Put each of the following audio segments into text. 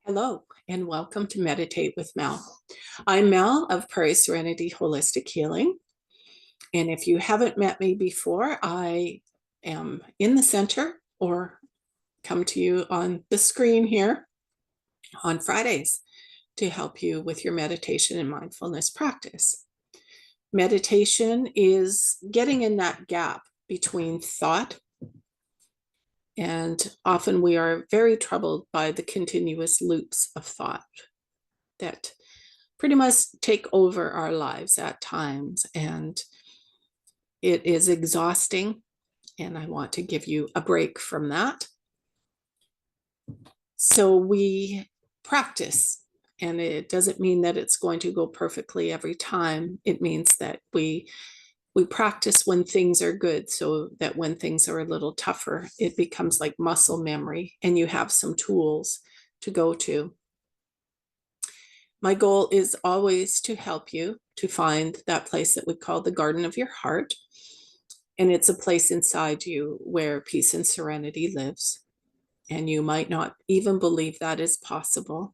Hello, and welcome to Meditate with Mel. I'm Mel of Prairie, Serenity Holistic Healing. And if you haven't met me before, I am in the center or come to you on the screen here on Fridays to help you with your meditation and mindfulness practice. Meditation is getting in that gap between thought, and often we are very troubled by the continuous loops of thought that pretty much take over our lives at times. And it is exhausting. And I want to give you a break from that. So we practice. And it doesn't mean that it's going to go perfectly every time. It means that we practice when things are good, so that when things are a little tougher, it becomes like muscle memory and you have some tools to go to. My goal is always to help you to find that place that we call the garden of your heart. And it's a place inside you where peace and serenity lives. And you might not even believe that is possible.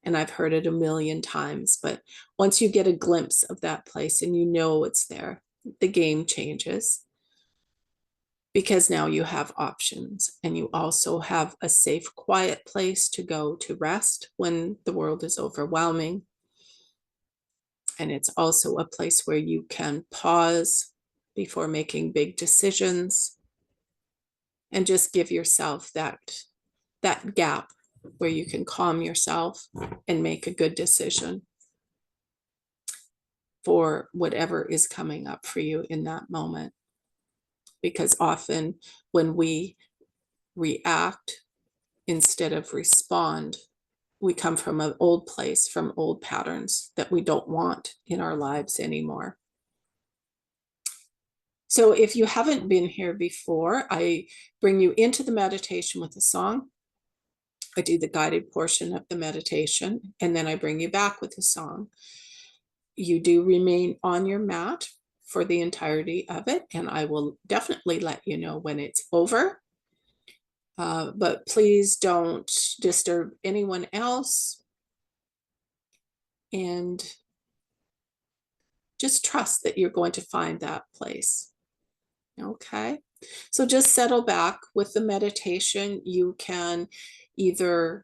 And I've heard it a million times, but once you get a glimpse of that place and you know it's there, the game changes, because now you have options, and you also have a safe, quiet place to go to rest when the world is overwhelming. And it's also a place where you can pause before making big decisions and just give yourself that gap where you can calm yourself and make a good decision for whatever is coming up for you in that moment. Because often when we react instead of respond, we come from an old place, from old patterns that we don't want in our lives anymore. So if you haven't been here before, I bring you into the meditation with a song. I do the guided portion of the meditation, and then I bring you back with a song. You do remain on your mat for the entirety of it, and I will definitely let you know when it's over. But please don't disturb anyone else, and just trust that you're going to find that place. Okay, so just settle back with the meditation. You can either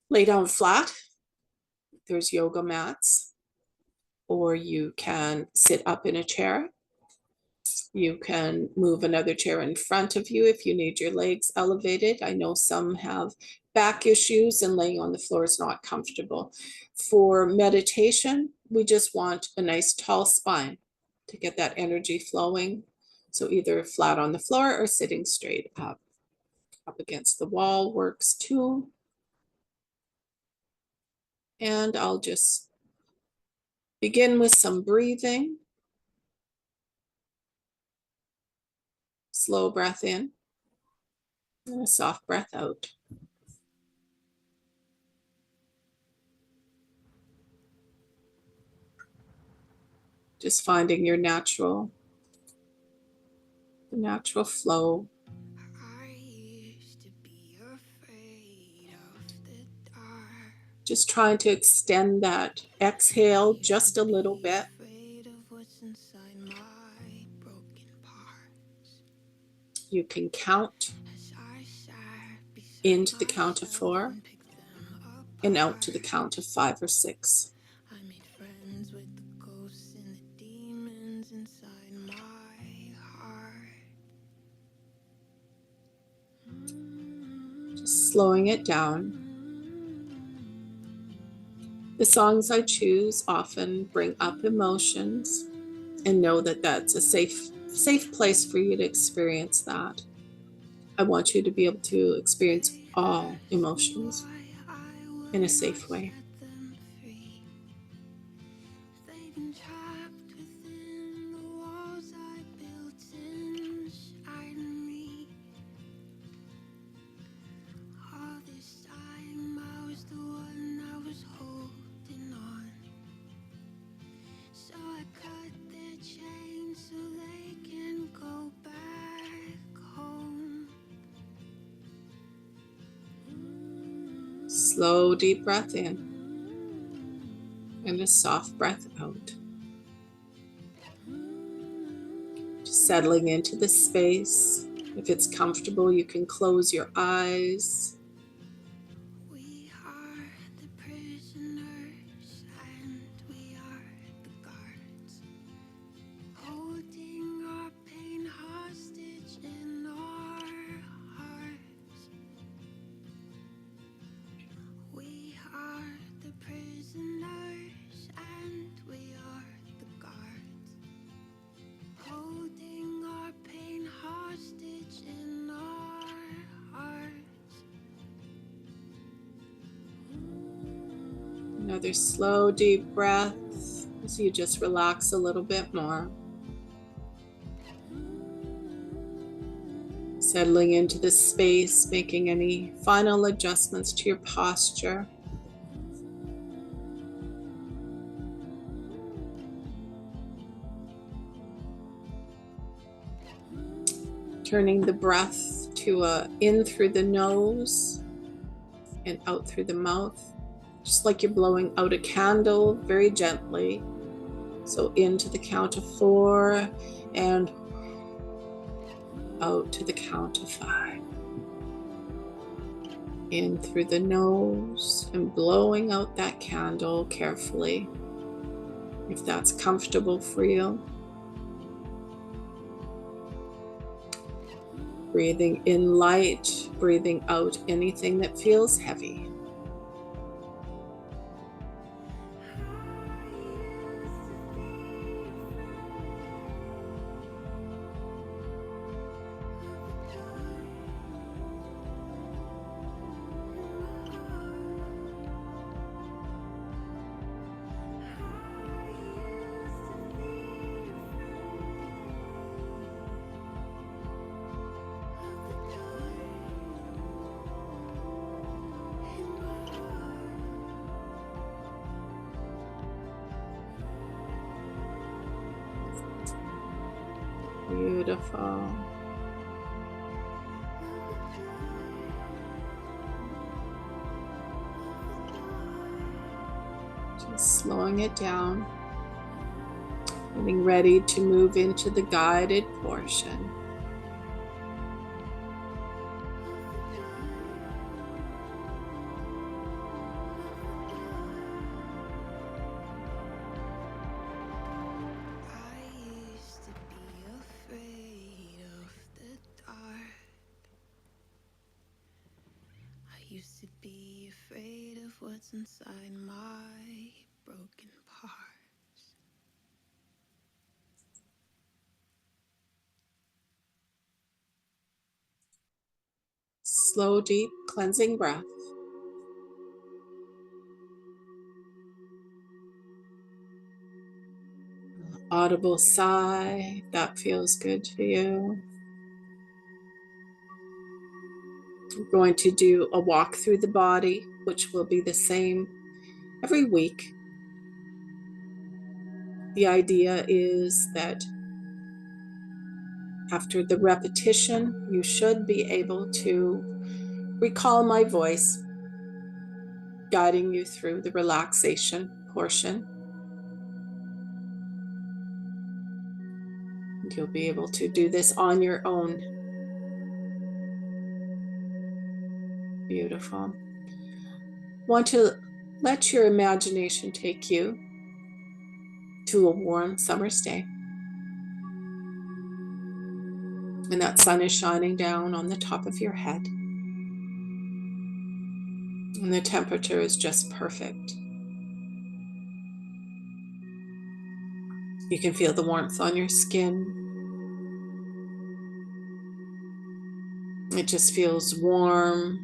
lay down flat, there's yoga mats, or you can sit up in a chair. You can move another chair in front of you if you need your legs elevated. I know some have back issues and laying on the floor is not comfortable. For meditation, we just want a nice tall spine to get that energy flowing. So either flat on the floor or sitting straight up. Up against the wall works too. And I'll just begin with some breathing. Slow breath in and a soft breath out. Just finding your natural flow. Just trying to extend that exhale just a little bit. You can count into the count of 4 and out to the count of 5 or 6. Just slowing it down. The songs I choose often bring up emotions, and know that that's a safe place for you to experience that. I want you to be able to experience all emotions in a safe way. Slow, deep breath in and a soft breath out. Just settling into the space. If it's comfortable, you can close your eyes. We are the prisoners and we are the guards, holding our pain hostage in our hearts. We are the prisoners and we are the guards, holding our pain hostage in our hearts. Another slow, deep breath as you just relax a little bit more. Settling into the space, making any final adjustments to your posture. Turning the breath to in through the nose and out through the mouth, just like you're blowing out a candle very gently. So into the count of 4 and out to the count of 5. In through the nose and blowing out that candle carefully, if that's comfortable for you. Breathing in light, breathing out anything that feels heavy. Beautiful. Just slowing it down. Getting ready to move into the guided portion. Used to be afraid of what's inside my broken parts. Slow, deep, cleansing breath. Audible sigh, that feels good to you. We're going to do a walk through the body, which will be the same every week. The idea is that after the repetition, you should be able to recall my voice guiding you through the relaxation portion. You'll be able to do this on your own. Beautiful. Want to let your imagination take you to a warm summer's day. And that sun is shining down on the top of your head. And the temperature is just perfect. You can feel the warmth on your skin. It just feels warm.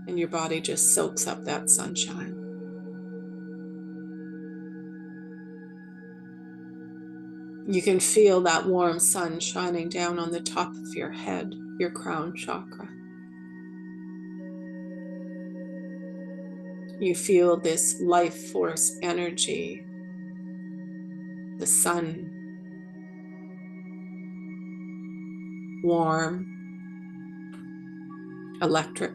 And your body just soaks up that sunshine. You can feel that warm sun shining down on the top of your head, your crown chakra. You feel this life force energy, the sun, warm, electric.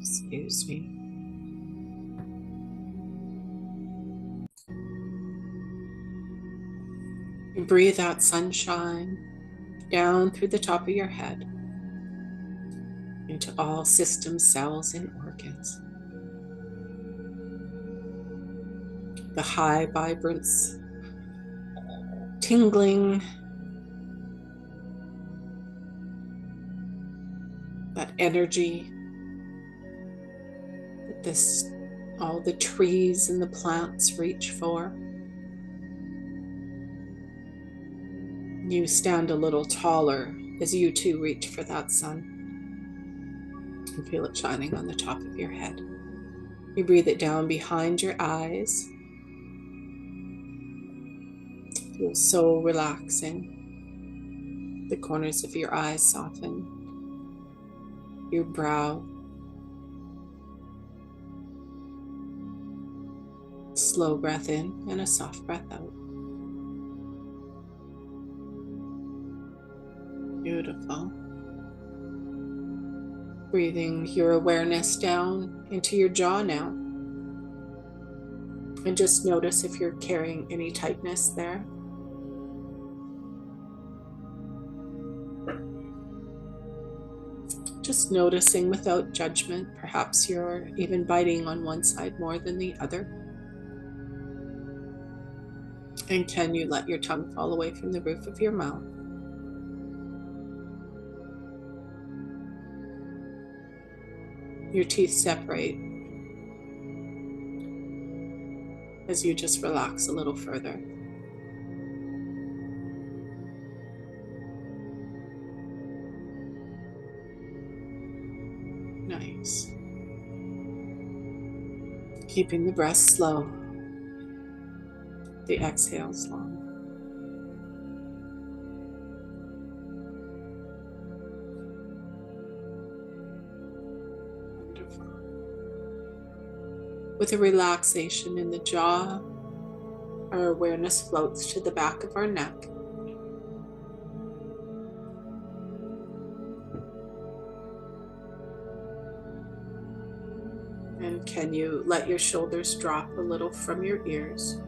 Excuse me. You breathe out sunshine down through the top of your head into all systems, cells, and organs. The high vibrance, tingling, that energy that all the trees and the plants reach for. You stand a little taller as you too reach for that sun and feel it shining on the top of your head. You breathe it down behind your eyes. It feels so relaxing. The corners of your eyes soften. Your brow. Slow breath in and a soft breath out. Beautiful. Breathing your awareness down into your jaw now. And just notice if you're carrying any tightness there. Just noticing without judgment. Perhaps you're even biting on one side more than the other. And can you let your tongue fall away from the roof of your mouth? Your teeth separate as you just relax a little further. Nice. Keeping the breath slow, the exhales long. Wonderful. With a relaxation in the jaw, our awareness floats to the back of our neck. And can you let your shoulders drop a little from your ears?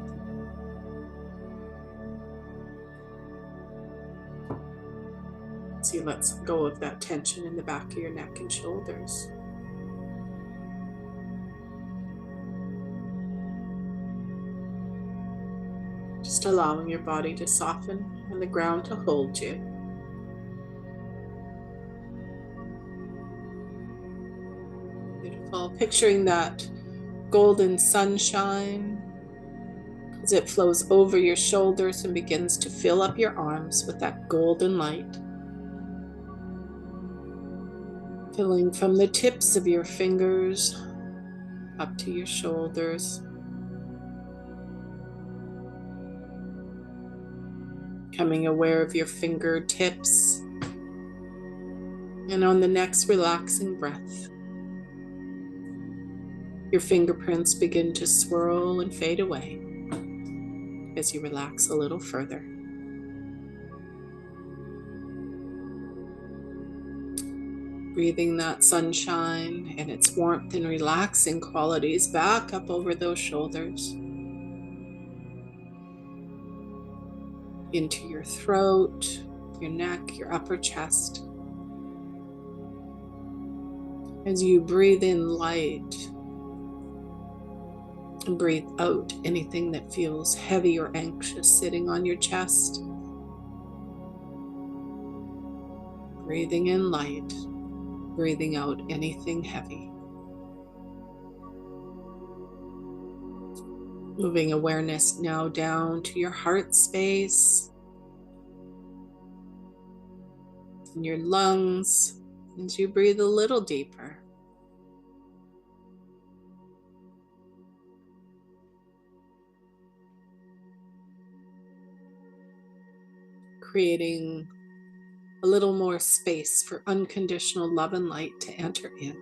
So you let go of that tension in the back of your neck and shoulders. Just allowing your body to soften and the ground to hold you. Beautiful. Picturing that golden sunshine as it flows over your shoulders and begins to fill up your arms with that golden light. Filling from the tips of your fingers up to your shoulders. Becoming aware of your fingertips. And on the next relaxing breath, your fingerprints begin to swirl and fade away as you relax a little further. Breathing that sunshine and its warmth and relaxing qualities back up over those shoulders. Into your throat, your neck, your upper chest. As you breathe in light and breathe out anything that feels heavy or anxious sitting on your chest. Breathing in light, breathing out anything heavy. Moving awareness now down to your heart space and your lungs as you breathe a little deeper. Creating a little more space for unconditional love and light to enter in.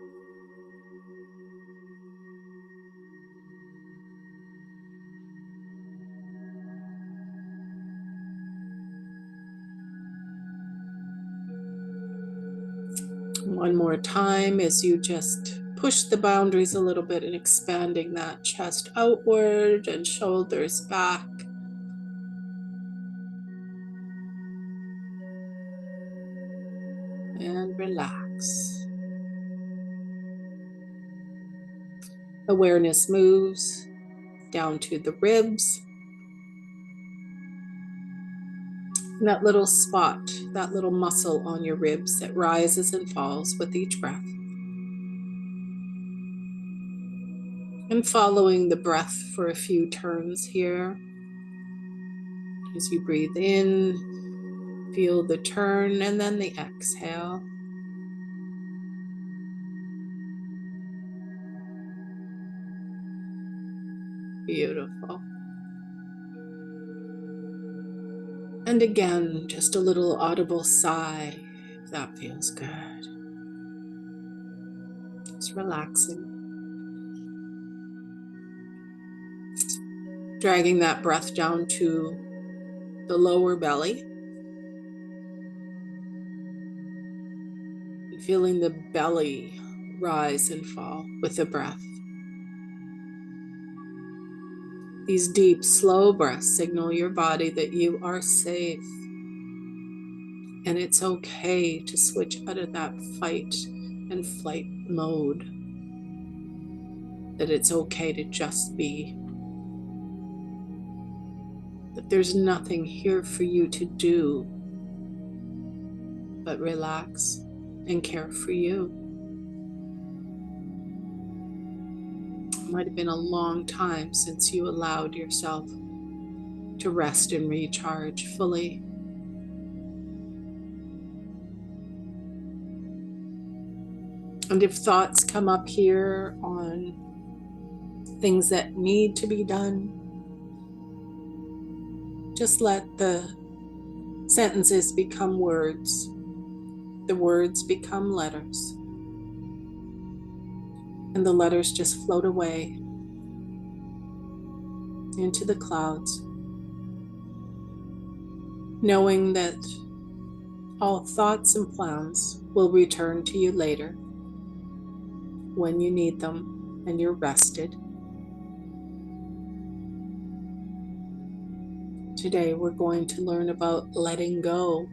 One more time as you just push the boundaries a little bit and expanding that chest outward and shoulders back. And relax. Awareness moves down to the ribs. And that little spot, that little muscle on your ribs that rises and falls with each breath. And following the breath for a few turns here. As you breathe in, feel the turn and then the exhale. Beautiful. And again, just a little audible sigh. That feels good. Just relaxing. Dragging that breath down to the lower belly. And feeling the belly rise and fall with the breath. These deep, slow breaths signal your body that you are safe. And it's okay to switch out of that fight and flight mode. That it's okay to just be. That there's nothing here for you to do but relax and care for you. It might have been a long time since you allowed yourself to rest and recharge fully. And if thoughts come up here on things that need to be done, just let the sentences become words. The words become letters. And the letters just float away into the clouds, knowing that all thoughts and plans will return to you later when you need them and you're rested. Today we're going to learn about letting go.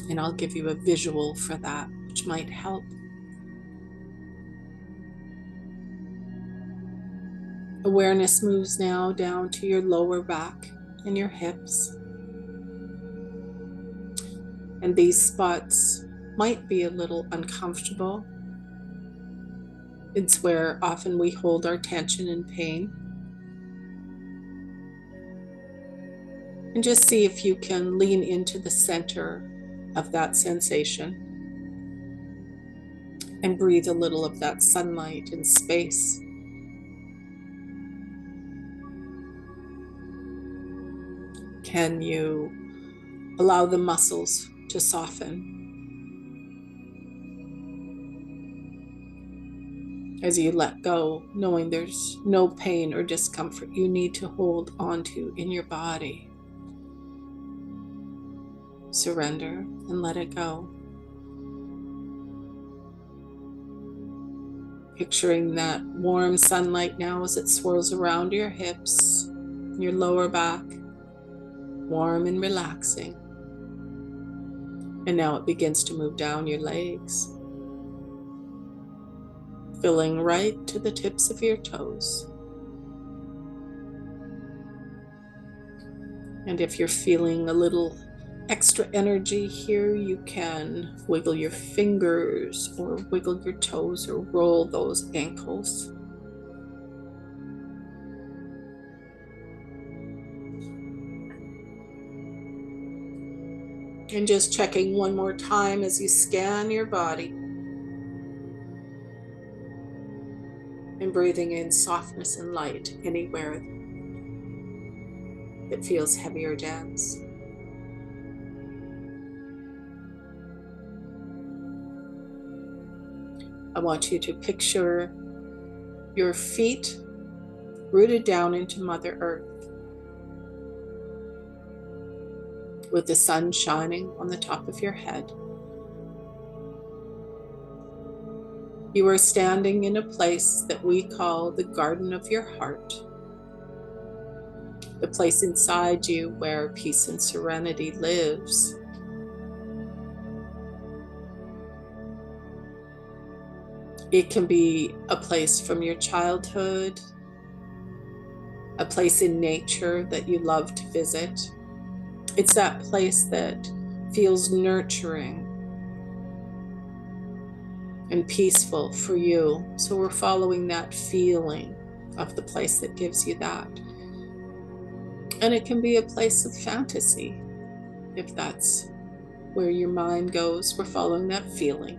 And I'll give you a visual for that, which might help. Awareness moves now down to your lower back and your hips. And these spots might be a little uncomfortable. It's where often we hold our tension and pain. And just see if you can lean into the center of that sensation and breathe a little of that sunlight and space. Can you allow the muscles to soften as you let go, knowing there's no pain or discomfort you need to hold onto in your body? Surrender and let it go. Picturing that warm sunlight now as it swirls around your hips, your lower back, warm and relaxing. And now it begins to move down your legs, filling right to the tips of your toes. And if you're feeling a little extra energy here, you can wiggle your fingers or wiggle your toes or roll those ankles. And just checking one more time as you scan your body. And breathing in softness and light anywhere that feels heavy or dense. I want you to picture your feet rooted down into Mother Earth. with the sun shining on the top of your head. You are standing in a place that we call the garden of your heart, the place inside you where peace and serenity lives. It can be a place from your childhood, a place in nature that you love to visit. It's that place that feels nurturing and peaceful for you. So we're following that feeling of the place that gives you that. And it can be a place of fantasy, if that's where your mind goes. We're following that feeling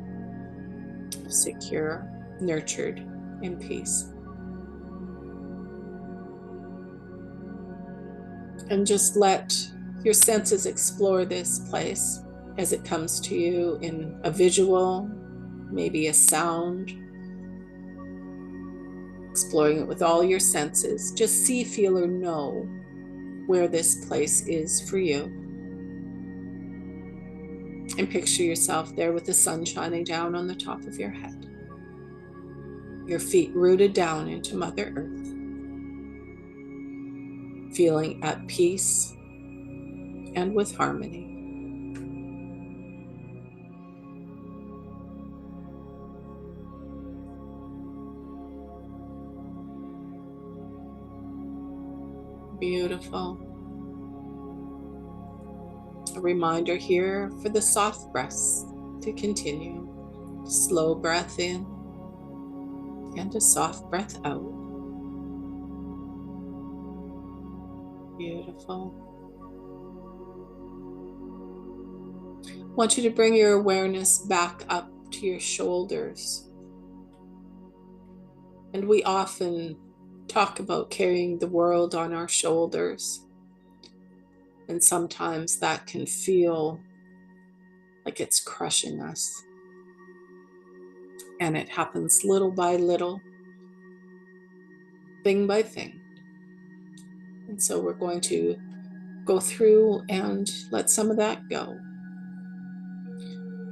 of secure, nurtured, and peace. And just let your senses explore this place as it comes to you in a visual, maybe a sound. Exploring it with all your senses. Just see, feel, or know where this place is for you. And picture yourself there with the sun shining down on the top of your head. Your feet rooted down into Mother Earth. Feeling at peace and with harmony. Beautiful. A reminder here for the soft breaths to continue. Slow breath in and a soft breath out. Beautiful. I want you to bring your awareness back up to your shoulders. And we often talk about carrying the world on our shoulders. And sometimes that can feel like it's crushing us. And it happens little by little, thing by thing. And so we're going to go through and let some of that go.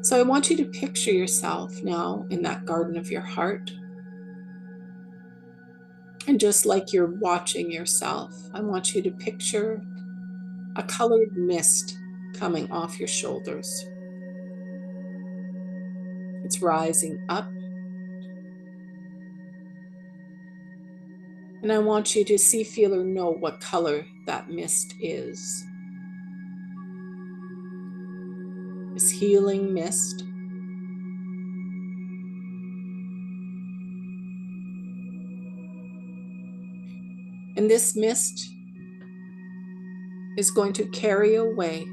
So I want you to picture yourself now in that garden of your heart. And just like you're watching yourself, I want you to picture a colored mist coming off your shoulders. It's rising up. And I want you to see, feel, or know what color that mist is. This healing mist. And this mist is going to carry away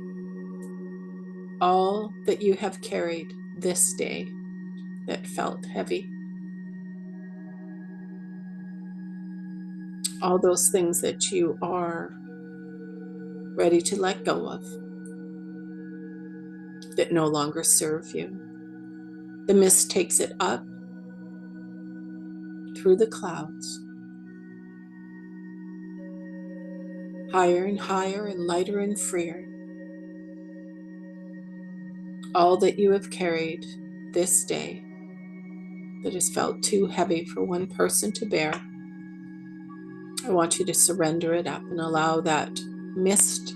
all that you have carried this day that felt heavy. All those things that you are ready to let go of, that no longer serve you. The mist takes it up through the clouds, higher and higher and lighter and freer. All that you have carried this day that has felt too heavy for one person to bear, I want you to surrender it up and allow that mist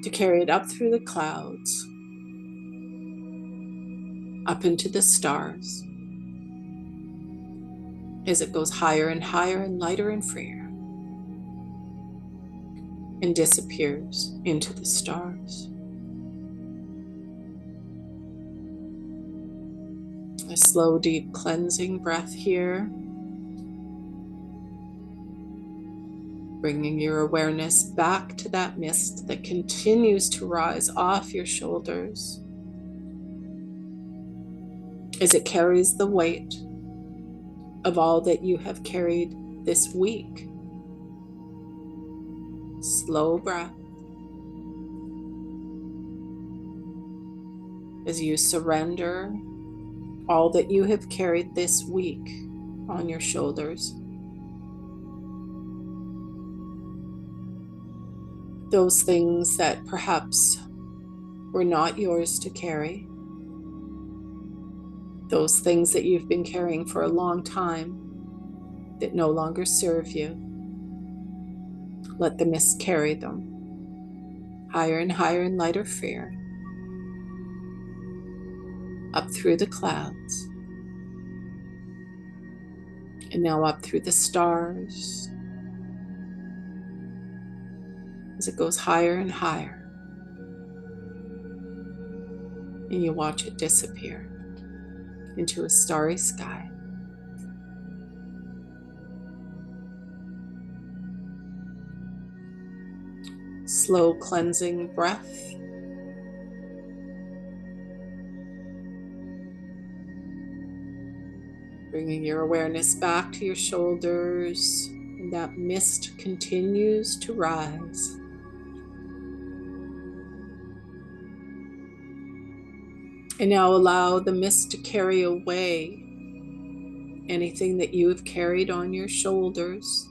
to carry it up through the clouds, up into the stars, as it goes higher and higher and lighter and freer, and disappears into the stars. A slow, deep cleansing breath here. Bringing your awareness back to that mist that continues to rise off your shoulders as it carries the weight of all that you have carried this week. Slow breath as you surrender all that you have carried this week on your shoulders. those things that perhaps were not yours to carry, those things that you've been carrying for a long time that no longer serve you. Let the mist carry them higher and higher in lighter fear, up through the clouds, and now up through the stars as it goes higher and higher, and you watch it disappear into a starry sky. Slow cleansing breath. Bringing your awareness back to your shoulders, and that mist continues to rise. And now allow the mist to carry away anything that you have carried on your shoulders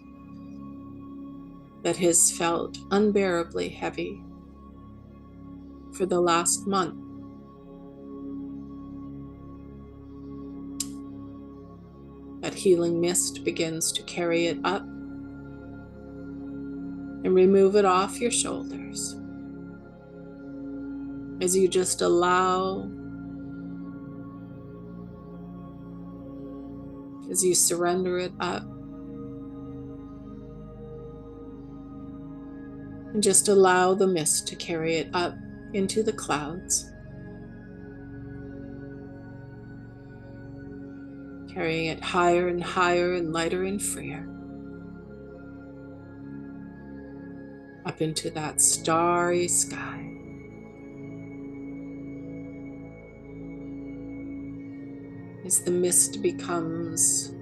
that has felt unbearably heavy for the last month. That healing mist begins to carry it up and remove it off your shoulders as you just allow, as you surrender it up, and just allow the mist to carry it up into the clouds, carrying it higher and higher and lighter and freer, up into that starry sky. As the mist becomes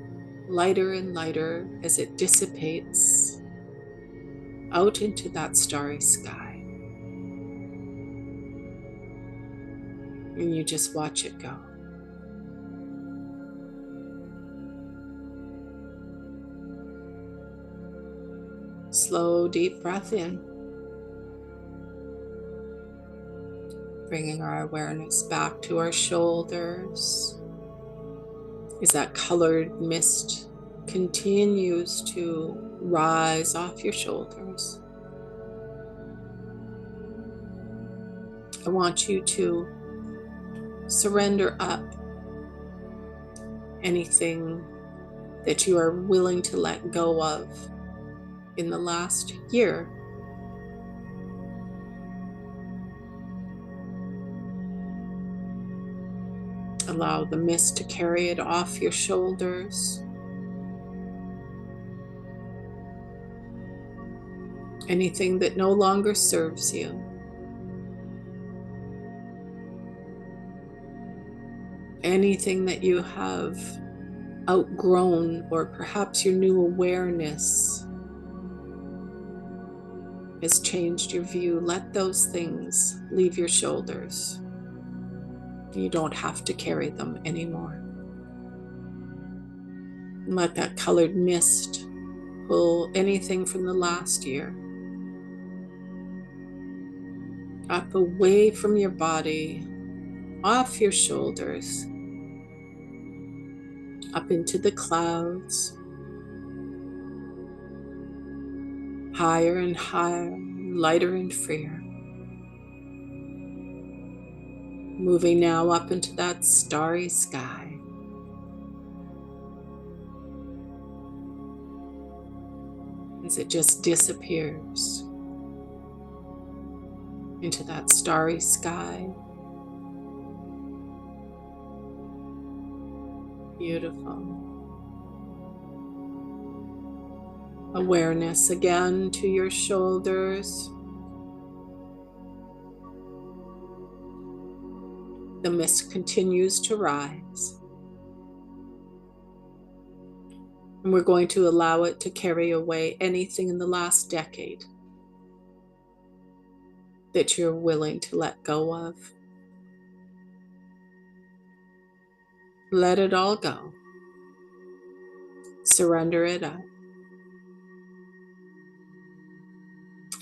lighter and lighter, as it dissipates out into that starry sky, and you just watch it go. Slow, deep breath in, bringing our awareness back to our shoulders as that colored mist continues to rise off your shoulders. I want you to surrender up anything that you are willing to let go of in the last year. Allow the mist to carry it off your shoulders. Anything that no longer serves you. Anything that you have outgrown, or perhaps your new awareness has changed your view. Let those things leave your shoulders. You don't have to carry them anymore. And let that colored mist pull anything from the last year up away from your body, off your shoulders, up into the clouds, higher and higher, lighter and freer. Moving now up into that starry sky. As it just disappears into that starry sky. Beautiful. Awareness again to your shoulders. The mist continues to rise. And we're going to allow it to carry away anything in the last decade that you're willing to let go of. Let it all go. Surrender it up.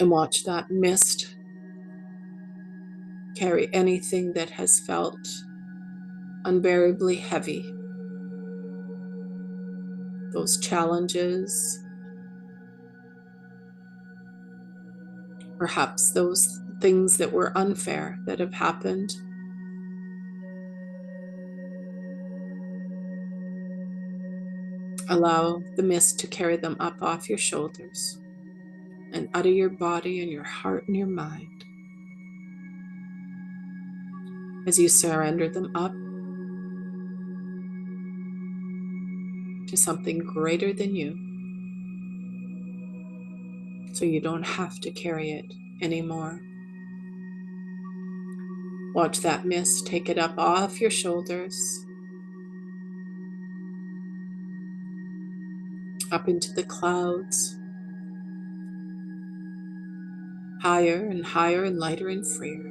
And watch that mist carry anything that has felt unbearably heavy. Those challenges, perhaps those things that were unfair that have happened. Allow the mist to carry them up off your shoulders and out of your body and your heart and your mind as you surrender them up to something greater than you, so you don't have to carry it anymore. Watch that mist take it up off your shoulders, up into the clouds, higher and higher and lighter and freer.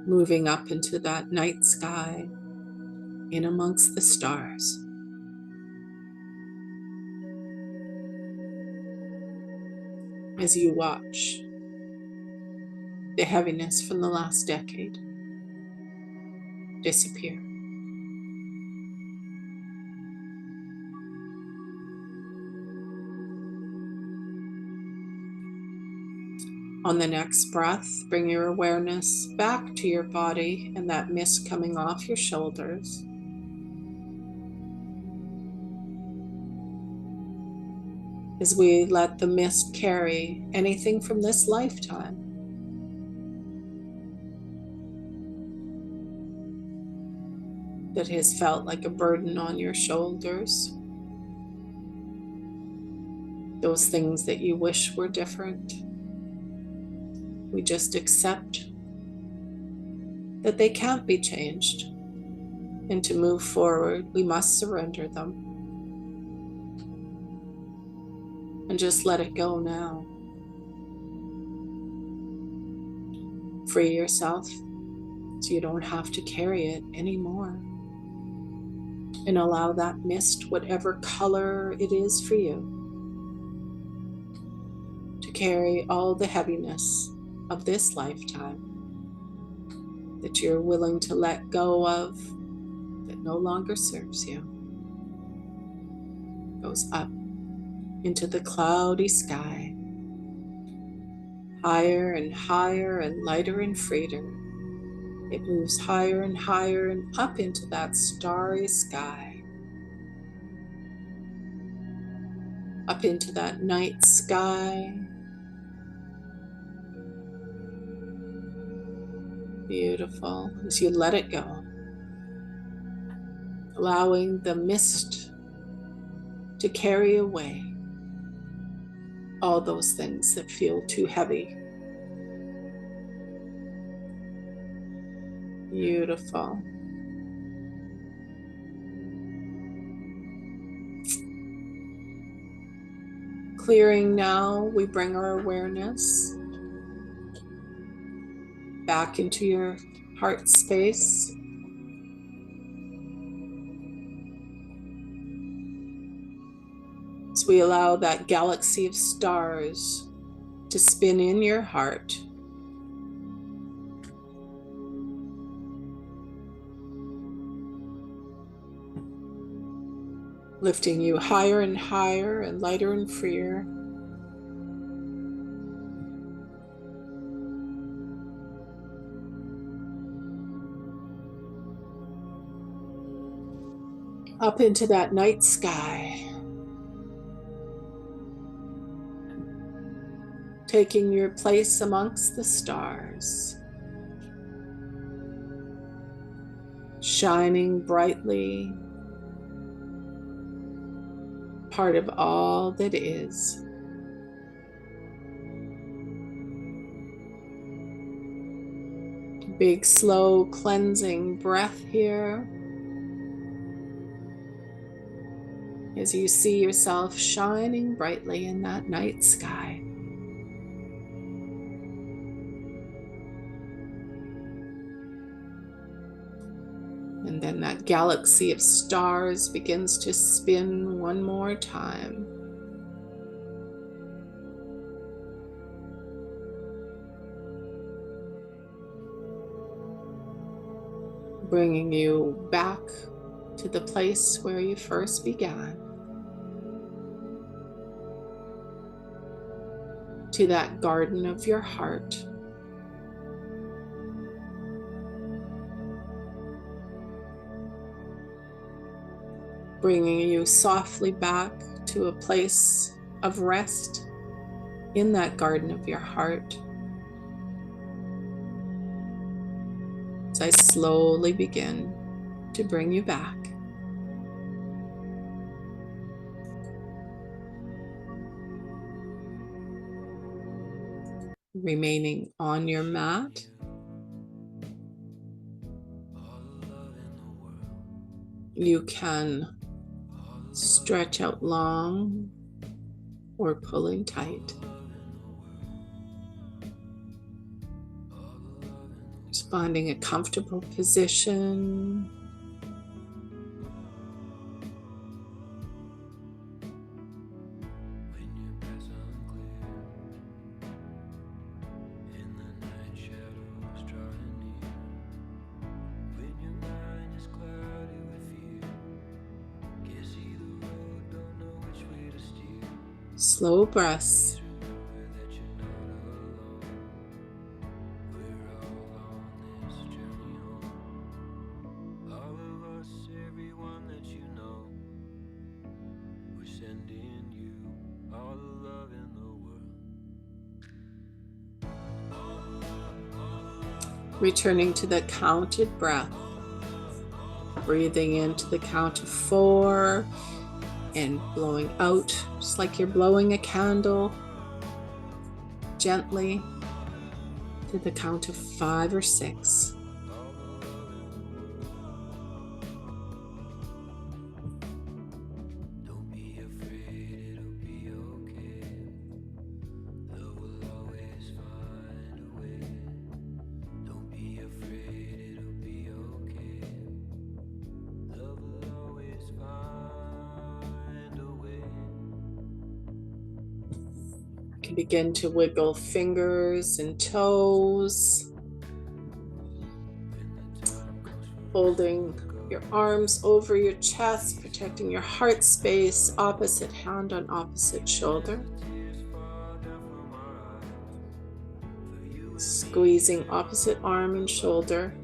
Moving up into that night sky, in amongst the stars. As you watch the heaviness from the last decade disappear. On the next breath, bring your awareness back to your body and that mist coming off your shoulders. As we let the mist carry anything from this lifetime that has felt like a burden on your shoulders, those things that you wish were different. We just accept that they can't be changed, and to move forward, we must surrender them and just let it go now. Free yourself so you don't have to carry it anymore. And allow that mist, whatever color it is for you, to carry all the heaviness of this lifetime that you're willing to let go of, that no longer serves you. Goes up into the cloudy sky, higher and higher and lighter and freer. It moves higher and higher and up into that starry sky, up into that night sky. Beautiful. As you let it go, allowing the mist to carry away all those things that feel too heavy. Beautiful. Clearing now, we bring our awareness back into your heart space. As we allow that galaxy of stars to spin in your heart, lifting you higher and higher and lighter and freer. Up into that night sky, taking your place amongst the stars, shining brightly, part of all that is. Big, slow, cleansing breath here as you see yourself shining brightly in that night sky. And then that galaxy of stars begins to spin one more time. Bringing you back to the place where you first began. To that garden of your heart. Bringing you softly back to a place of rest in that garden of your heart. As I slowly begin to bring you back. Remaining on your mat. You can stretch out long or pulling tight. Just finding a comfortable position. Slow breaths. Returning to the counted breath. Breathing into the count of 4 and blowing out just like you're blowing a candle. Gently to the count of 5 or 6. You can begin to wiggle fingers and toes, holding your arms over your chest, protecting your heart space, opposite hand on opposite shoulder. Squeezing opposite arm and shoulder,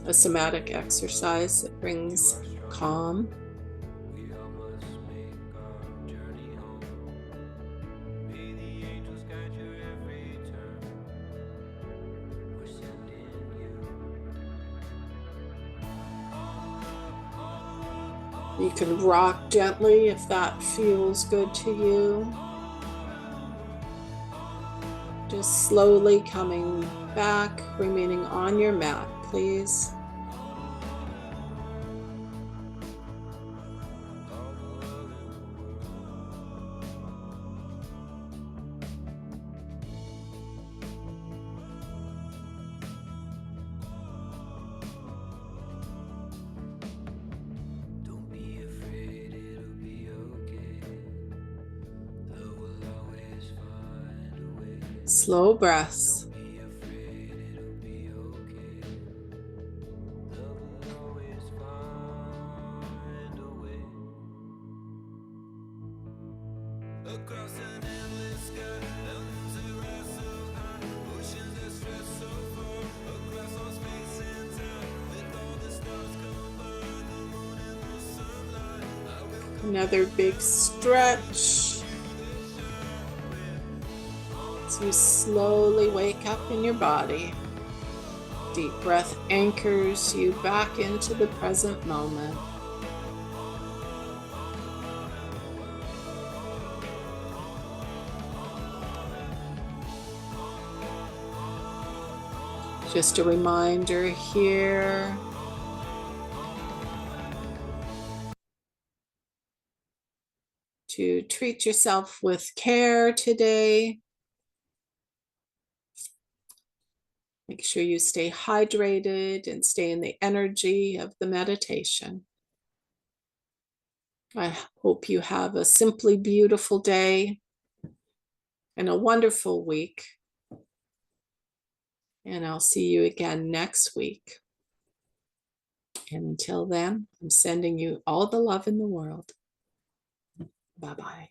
a somatic exercise that brings calm. You can rock gently if that feels good to you. Just slowly coming back, remaining on your mat, please. Slow breaths. Another big stretch. As you slowly wake up in your body. Deep breath anchors you back into the present moment. Just a reminder here. To treat yourself with care today. Make sure you stay hydrated and stay in the energy of the meditation. I hope you have a simply beautiful day and a wonderful week. And I'll see you again next week. And until then, I'm sending you all the love in the world. Bye-bye.